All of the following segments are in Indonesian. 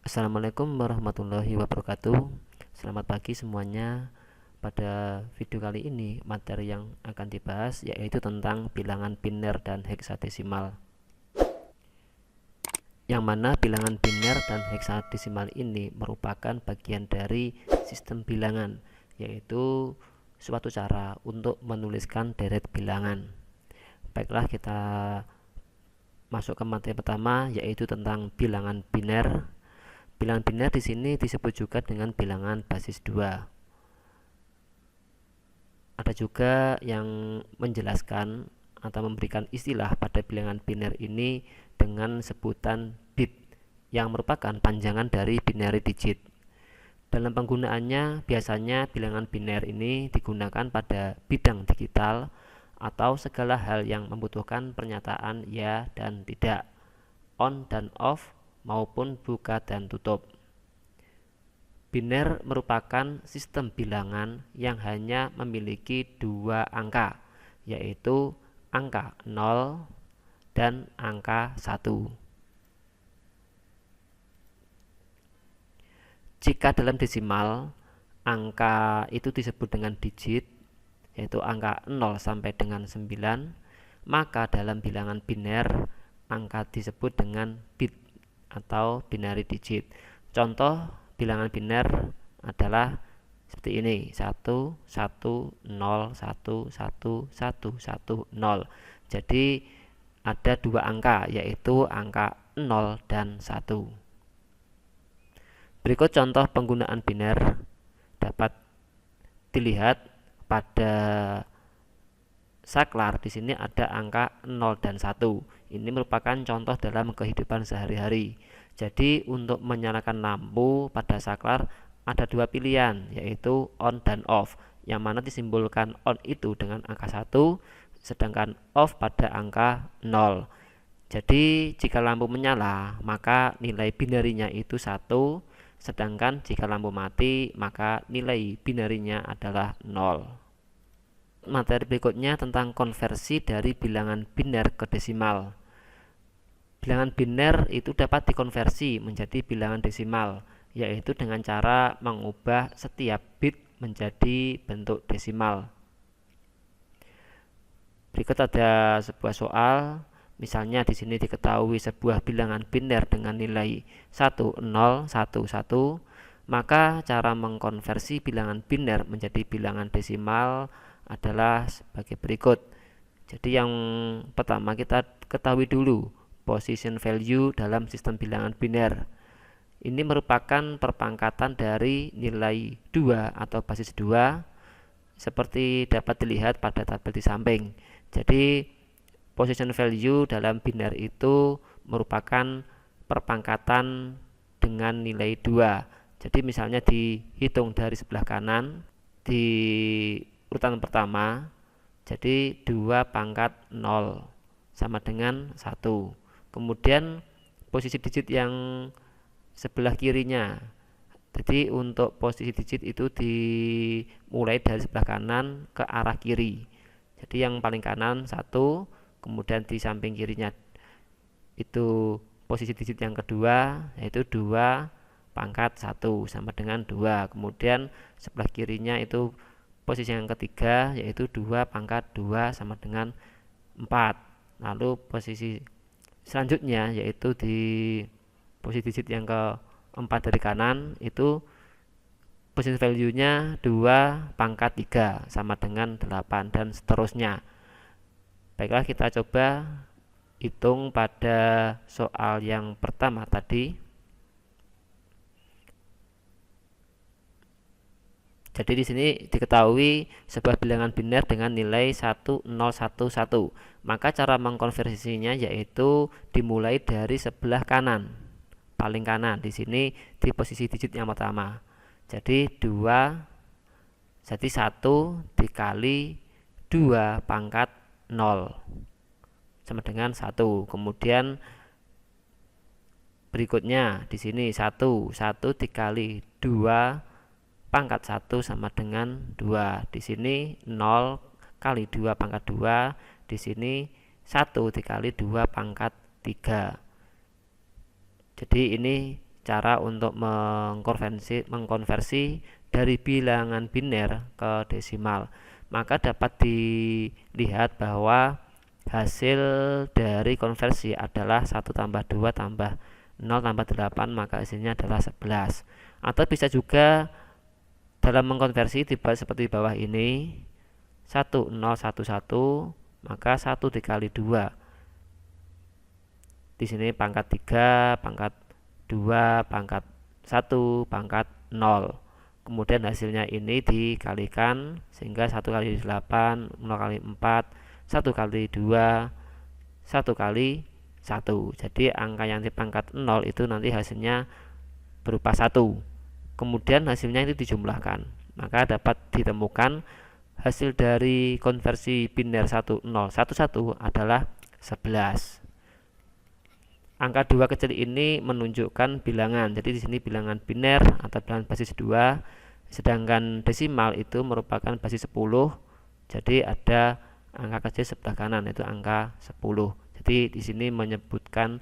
Assalamualaikum warahmatullahi wabarakatuh. Selamat pagi semuanya. Pada video kali ini materi yang akan dibahas yaitu tentang bilangan biner dan heksadesimal. Yang mana bilangan biner dan heksadesimal ini merupakan bagian dari sistem bilangan, yaitu suatu cara untuk menuliskan deret bilangan. Baiklah, kita masuk ke materi pertama yaitu tentang bilangan biner. Bilangan biner di sini disebut juga dengan bilangan basis 2. Ada juga yang menjelaskan atau memberikan istilah pada bilangan biner ini dengan sebutan bit, yang merupakan panjangan dari binary digit. Dalam penggunaannya, biasanya bilangan biner ini digunakan pada bidang digital atau segala hal yang membutuhkan pernyataan ya dan tidak, on dan off, maupun buka dan tutup. Biner merupakan sistem bilangan yang hanya memiliki dua angka, yaitu angka 0 dan angka 1. Jika dalam desimal, angka itu disebut dengan digit, yaitu angka 0 sampai dengan 9, maka dalam bilangan biner, angka disebut dengan bit atau binary digit. Contoh bilangan biner adalah seperti ini: 1 1 0 1 1 1 1 0. Jadi ada dua angka, yaitu angka 0 dan 1. Berikut contoh penggunaan biner dapat dilihat pada saklar. Di sini ada angka 0 dan 1. Ini merupakan contoh dalam kehidupan sehari-hari. Jadi untuk menyalakan lampu pada saklar ada dua pilihan, yaitu on dan off, yang mana disimbolkan on itu dengan angka 1, sedangkan off pada angka 0. Jadi jika lampu menyala, maka nilai binarinya itu 1, sedangkan jika lampu mati, maka nilai binarinya adalah 0. Materi berikutnya tentang konversi dari bilangan biner ke desimal. Bilangan biner itu dapat dikonversi menjadi bilangan desimal, yaitu dengan cara mengubah setiap bit menjadi bentuk desimal. Berikut ada sebuah soal. Misalnya di sini diketahui sebuah bilangan biner dengan nilai 1011, maka cara mengkonversi bilangan biner menjadi bilangan desimal adalah sebagai berikut. Jadi yang pertama kita ketahui dulu position value dalam sistem bilangan biner. Ini merupakan perpangkatan dari nilai 2 atau basis 2 seperti dapat dilihat pada tabel di samping. Jadi position value dalam biner itu merupakan perpangkatan dengan nilai 2. Jadi misalnya dihitung dari sebelah kanan di urutan pertama, jadi 2 pangkat 0 sama dengan 1. Kemudian posisi digit yang sebelah kirinya, jadi untuk posisi digit itu dimulai dari sebelah kanan ke arah kiri. Jadi yang paling kanan 1, kemudian di samping kirinya itu posisi digit yang kedua, yaitu 2 pangkat 1 sama dengan 2. Kemudian sebelah kirinya itu posisi yang ketiga, yaitu 2 pangkat 2 sama dengan 4. Lalu posisi selanjutnya yaitu di posisi digit yang keempat dari kanan, itu position value-nya 2 pangkat 3 sama dengan 8, dan seterusnya. Baiklah, kita coba hitung pada soal yang pertama tadi. Jadi di sini diketahui sebuah bilangan biner dengan nilai 1011. Maka cara mengkonversinya yaitu dimulai dari sebelah kanan, paling kanan. Di sini di posisi digit yang pertama. Jadi 2, jadi 1 dikali 2 pangkat 0 sama dengan 1. Kemudian berikutnya di sini 1 dikali 2 pangkat 1 sama dengan 2. Di sini 0 kali 2 pangkat 2. Di sini 1 dikali 2 pangkat 3. Jadi ini cara untuk mengkonversi dari bilangan biner ke desimal. Maka dapat dilihat bahwa hasil dari konversi adalah 1 tambah 2 tambah 0 tambah 8, maka hasilnya adalah 11. Atau bisa juga dalam mengkonversi dibuat seperti bawah ini, 1 0 1 1, maka 1 dikali 2. Di sini pangkat 3, pangkat 2, pangkat 1, pangkat 0. Kemudian hasilnya ini dikalikan sehingga 1 kali 8, 0 kali 4, 1 kali 2, 1 kali 1. Jadi angka yang di pangkat 0 itu nanti hasilnya berupa 1. Kemudian hasilnya itu dijumlahkan. Maka dapat ditemukan hasil dari konversi biner 1011 adalah 11. Angka 2 kecil ini menunjukkan bilangan. Jadi di sini bilangan biner atau bilangan basis 2, sedangkan desimal itu merupakan basis 10. Jadi ada angka kecil sebelah kanan, yaitu angka 10. Jadi di sini menyebutkan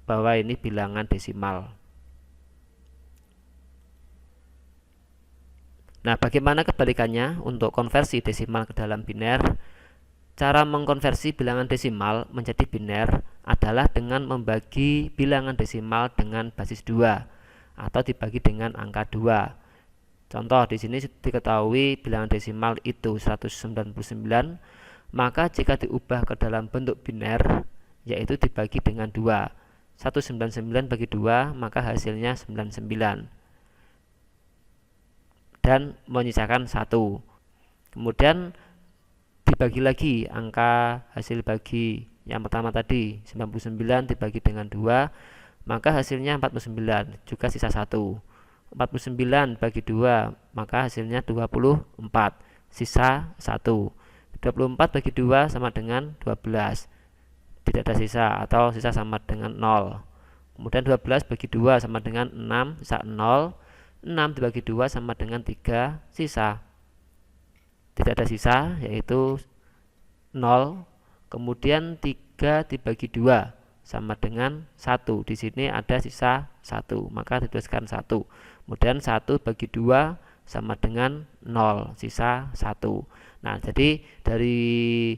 bahwa ini bilangan desimal. Nah, bagaimana kebalikannya untuk konversi desimal ke dalam biner? Cara mengkonversi bilangan desimal menjadi biner adalah dengan membagi bilangan desimal dengan basis 2 atau dibagi dengan angka 2. Contoh di sini diketahui bilangan desimal itu 199, maka jika diubah ke dalam bentuk biner yaitu dibagi dengan 2. 199 bagi 2, maka hasilnya 99 dan menyisakan 1. Kemudian dibagi lagi angka hasil bagi yang pertama tadi 99 dibagi dengan 2, maka hasilnya 49, juga sisa 1. 49 bagi 2, maka hasilnya 24, sisa 1. 24 bagi 2 sama dengan 12, tidak ada sisa atau sisa sama dengan 0. Kemudian 12 bagi 2 sama dengan 6, sisa 0. 6 dibagi 2 sama dengan 3, sisa tidak ada sisa, yaitu 0. Kemudian 3 dibagi 2 sama dengan 1. Di sini ada sisa 1, maka dituliskan 1. Kemudian 1 bagi 2 sama dengan 0, sisa 1. Nah, jadi dari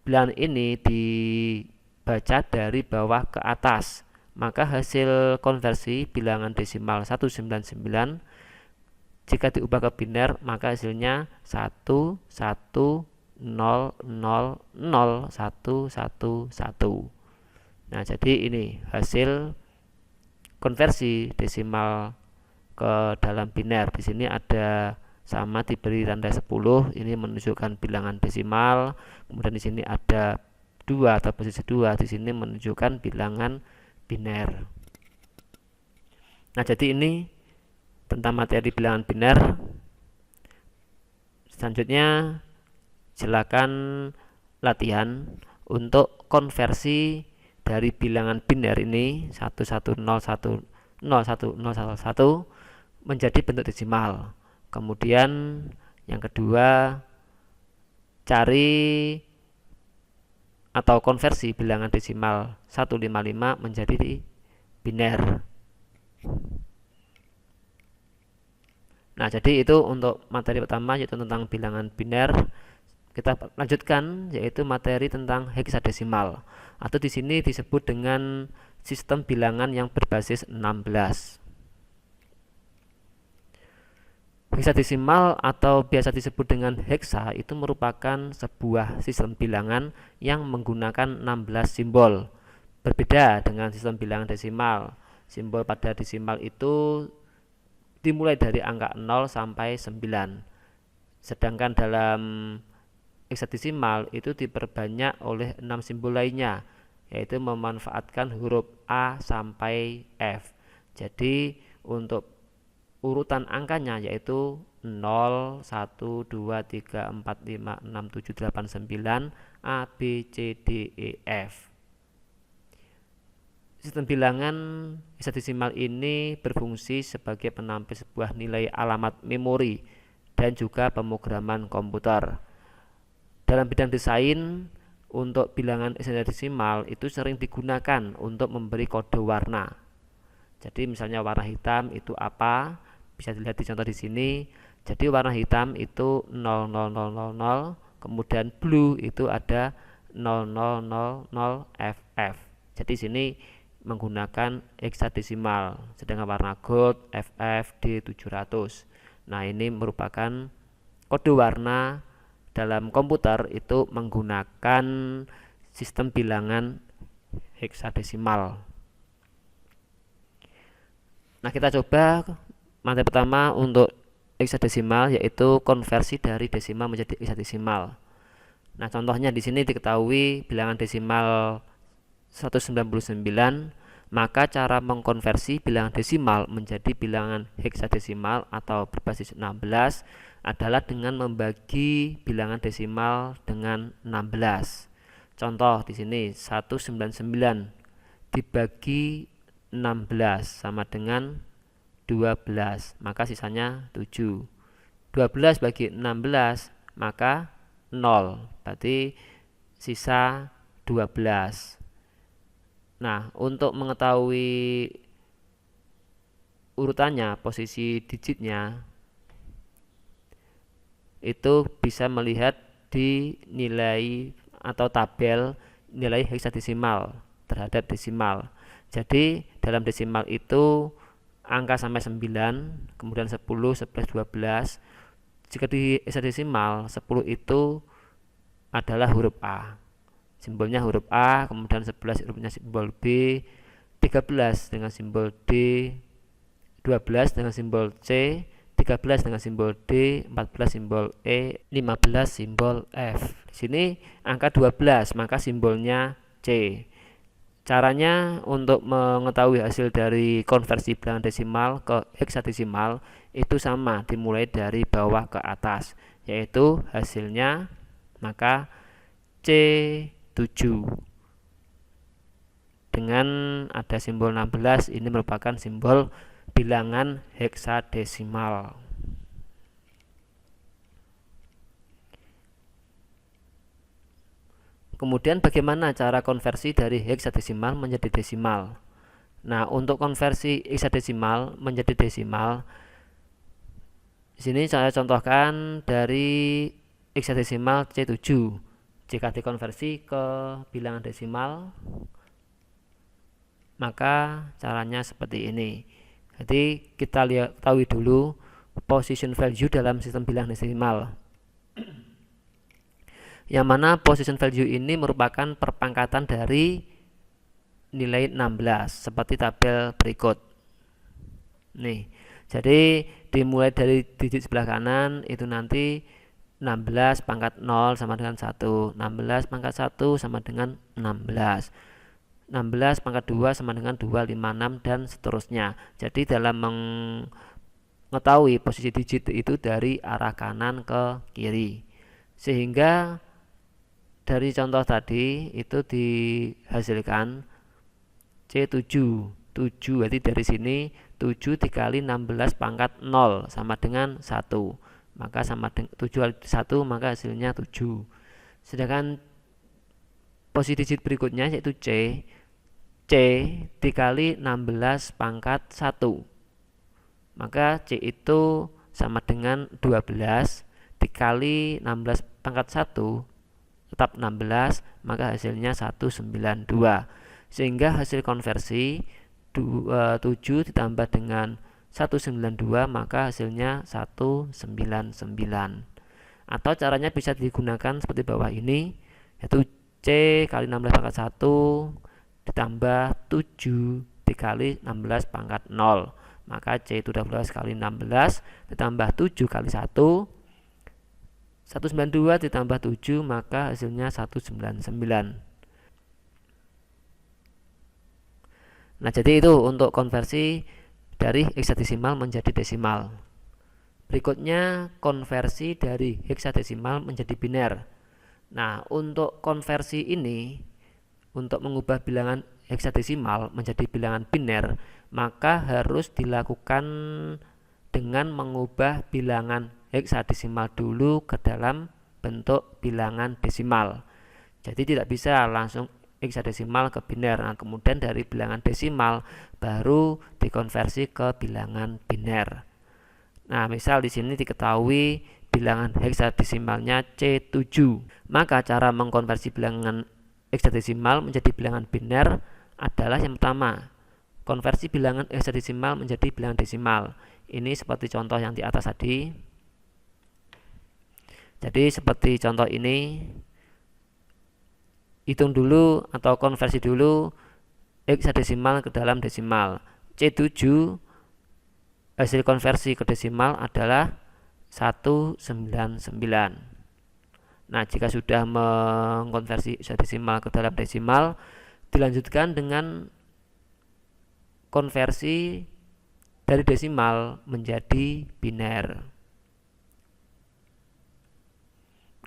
bilangan ini dibaca dari bawah ke atas. Maka hasil konversi bilangan desimal 199 jika diubah ke biner, maka hasilnya 1 1 0 0 0 1 1 1. Nah, jadi ini hasil konversi desimal ke dalam biner. Di sini ada sama diberi tanda 10, ini menunjukkan bilangan desimal. Kemudian di sini ada 2 atau posisi 2, di sini menunjukkan bilangan biner. Nah, jadi ini tentang materi bilangan biner. Selanjutnya silakan latihan untuk konversi dari bilangan biner ini 11010101 menjadi bentuk desimal. Kemudian yang kedua, cari atau konversi bilangan desimal 155 menjadi biner. Nah, jadi itu untuk materi pertama, yaitu tentang bilangan biner. Kita lanjutkan, yaitu materi tentang heksadesimal, atau di sini disebut dengan sistem bilangan yang berbasis 16. Heksadesimal atau biasa disebut dengan heksa itu merupakan sebuah sistem bilangan yang menggunakan 16 simbol. Berbeda dengan sistem bilangan desimal. Simbol pada desimal itu dimulai dari angka 0 sampai 9. Sedangkan dalam heksadesimal itu diperbanyak oleh 6 simbol lainnya, yaitu memanfaatkan huruf A sampai F. Jadi untuk urutan angkanya yaitu 0, 1, 2, 3, 4, 5, 6, 7, 8, 9, A, B, C, D, E, F. Sistem bilangan heksadesimal ini berfungsi sebagai penampil sebuah nilai alamat memori dan juga pemrograman komputer. Dalam bidang desain, untuk bilangan heksadesimal itu sering digunakan untuk memberi kode warna. Jadi misalnya warna hitam itu apa? Bisa dilihat di contoh di sini. Jadi warna hitam itu 00000, kemudian blue itu ada 0000FF. Jadi sini menggunakan heksadesimal, sedangkan warna gold FF D700. Nah, ini merupakan kode warna dalam komputer itu menggunakan sistem bilangan heksadesimal. Nah, kita coba materi pertama untuk heksadesimal, yaitu konversi dari desimal menjadi heksadesimal. Nah, contohnya di sini diketahui bilangan desimal 199, maka cara mengkonversi bilangan desimal menjadi bilangan heksadesimal atau berbasis 16 adalah dengan membagi bilangan desimal dengan 16. Contoh di sini 199 dibagi 16 sama dengan 12, maka sisanya 7. 12 bagi 16 maka 0, berarti sisa 12. Nah, untuk mengetahui urutannya, posisi digitnya, itu bisa melihat di nilai atau tabel nilai heksadesimal terhadap desimal. Jadi dalam desimal itu angka sampai 9, kemudian 10, 11, 12. Jika di heksadesimal 10 itu adalah huruf A. Simbolnya huruf A, kemudian 11 hurufnya simbol B, 13 dengan simbol D, 12 dengan simbol C, 13 dengan simbol D, 14 simbol E, 15 simbol F. Di sini angka 12, maka simbolnya C. Caranya untuk mengetahui hasil dari konversi bilangan desimal ke heksadesimal itu sama, dimulai dari bawah ke atas, yaitu hasilnya maka C7 dengan ada simbol 16, ini merupakan simbol bilangan heksadesimal. Kemudian bagaimana cara konversi dari heksadesimal menjadi desimal? Nah, untuk konversi heksadesimal menjadi desimal, di sini saya contohkan dari heksadesimal C7. Jika dikonversi ke bilangan desimal, maka caranya seperti ini. Jadi kita ketahui dulu position value dalam sistem bilangan desimal, yang mana position value ini merupakan perpangkatan dari nilai 16 seperti tabel berikut. Nih, jadi dimulai dari digit sebelah kanan itu nanti 16 pangkat 0 sama dengan 1, 16 pangkat 1 sama dengan 16, 16 pangkat 2 sama dengan 2, 5, 6 dan seterusnya. Jadi dalam mengetahui posisi digit itu dari arah kanan ke kiri, sehingga dari contoh tadi itu dihasilkan C7, 7, berarti dari sini 7 dikali 16 pangkat 0 sama dengan 1, maka sama dengan 7 kali 1 maka hasilnya 7. Sedangkan posisi digit berikutnya yaitu C dikali 16 pangkat 1, maka C itu sama dengan 12 dikali 16 pangkat 1 tetap 16, maka hasilnya 192. Sehingga hasil konversi 7 ditambah dengan 192 maka hasilnya 199. Atau caranya bisa digunakan seperti bawah ini, yaitu C kali 16 pangkat 1 ditambah 7 dikali 16 pangkat 0, maka C itu 12 kali 16 ditambah 7 kali 1, 192 ditambah 7 maka hasilnya 199. Nah, jadi itu untuk konversi dari heksadesimal menjadi desimal. Berikutnya konversi dari heksadesimal menjadi biner. Nah, untuk konversi ini, untuk mengubah bilangan heksadesimal menjadi bilangan biner, maka harus dilakukan dengan mengubah bilangan heksadesimal dulu ke dalam bentuk bilangan desimal. Jadi tidak bisa langsung heksadesimal ke biner. Nah, kemudian dari bilangan desimal baru dikonversi ke bilangan biner. Nah, misal di sini diketahui bilangan heksadesimalnya C7. Maka cara mengkonversi bilangan heksadesimal menjadi bilangan biner adalah yang pertama, konversi bilangan heksadesimal menjadi bilangan desimal. Ini seperti contoh yang di atas tadi. Jadi seperti contoh ini, hitung dulu atau konversi dulu heksadesimal ke dalam desimal. C7 hasil konversi ke desimal adalah 199. Nah, jika sudah mengkonversi heksadesimal ke dalam desimal, dilanjutkan dengan konversi dari desimal menjadi biner.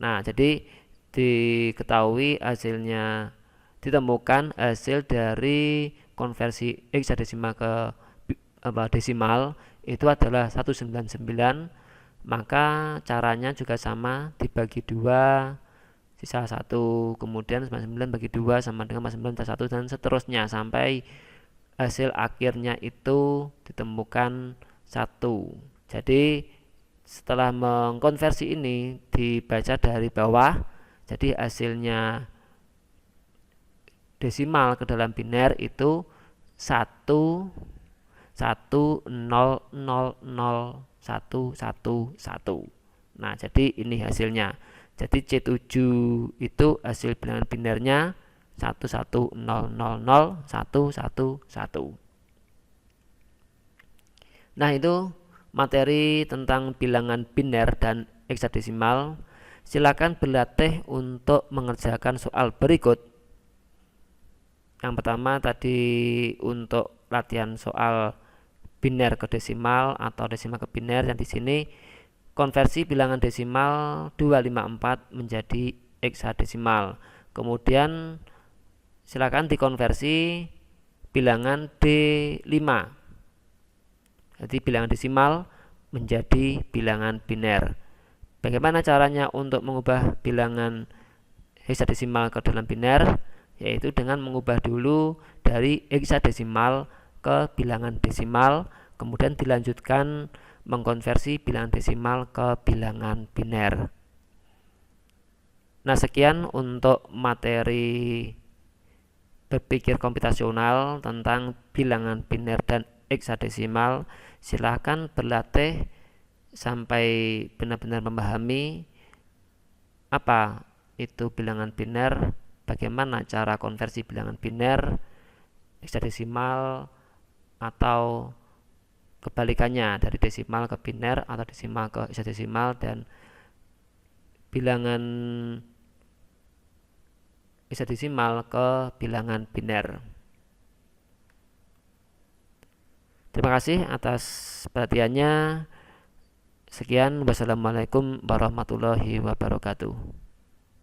Nah, jadi diketahui hasilnya, ditemukan hasil dari konversi heksadesimal ke desimal itu adalah 199. Maka caranya juga sama, dibagi 2 sisa 1, kemudian 99 bagi 2 sama dengan 99 plus 1, dan seterusnya sampai hasil akhirnya itu ditemukan 1. Jadi setelah mengkonversi ini dibaca dari bawah, jadi hasilnya desimal ke dalam biner itu 1 1 0 0 0 1 1 1. Nah, jadi ini hasilnya. Jadi C7 itu hasil bilangan binernya 1 1 0 0 0 1 1 1. Nah, itu materi tentang bilangan biner dan heksadesimal. Silakan berlatih untuk mengerjakan soal berikut. Yang pertama tadi untuk latihan soal biner ke desimal atau desimal ke biner, yang di sini konversi bilangan desimal 254 menjadi heksadesimal. Kemudian silakan dikonversi bilangan D5. Jadi bilangan desimal menjadi bilangan biner. Bagaimana caranya untuk mengubah bilangan heksadesimal ke dalam biner? Yaitu dengan mengubah dulu dari heksadesimal ke bilangan desimal, kemudian dilanjutkan mengkonversi bilangan desimal ke bilangan biner. Nah, sekian untuk materi berpikir komputasional tentang bilangan biner dan heksadesimal. Silahkan berlatih sampai benar-benar memahami apa itu bilangan biner, bagaimana cara konversi bilangan biner, heksadesimal, atau kebalikannya dari desimal ke biner atau desimal ke heksadesimal, dan bilangan heksadesimal ke bilangan biner. Terima kasih atas perhatiannya. Sekian, wassalamualaikum warahmatullahi wabarakatuh.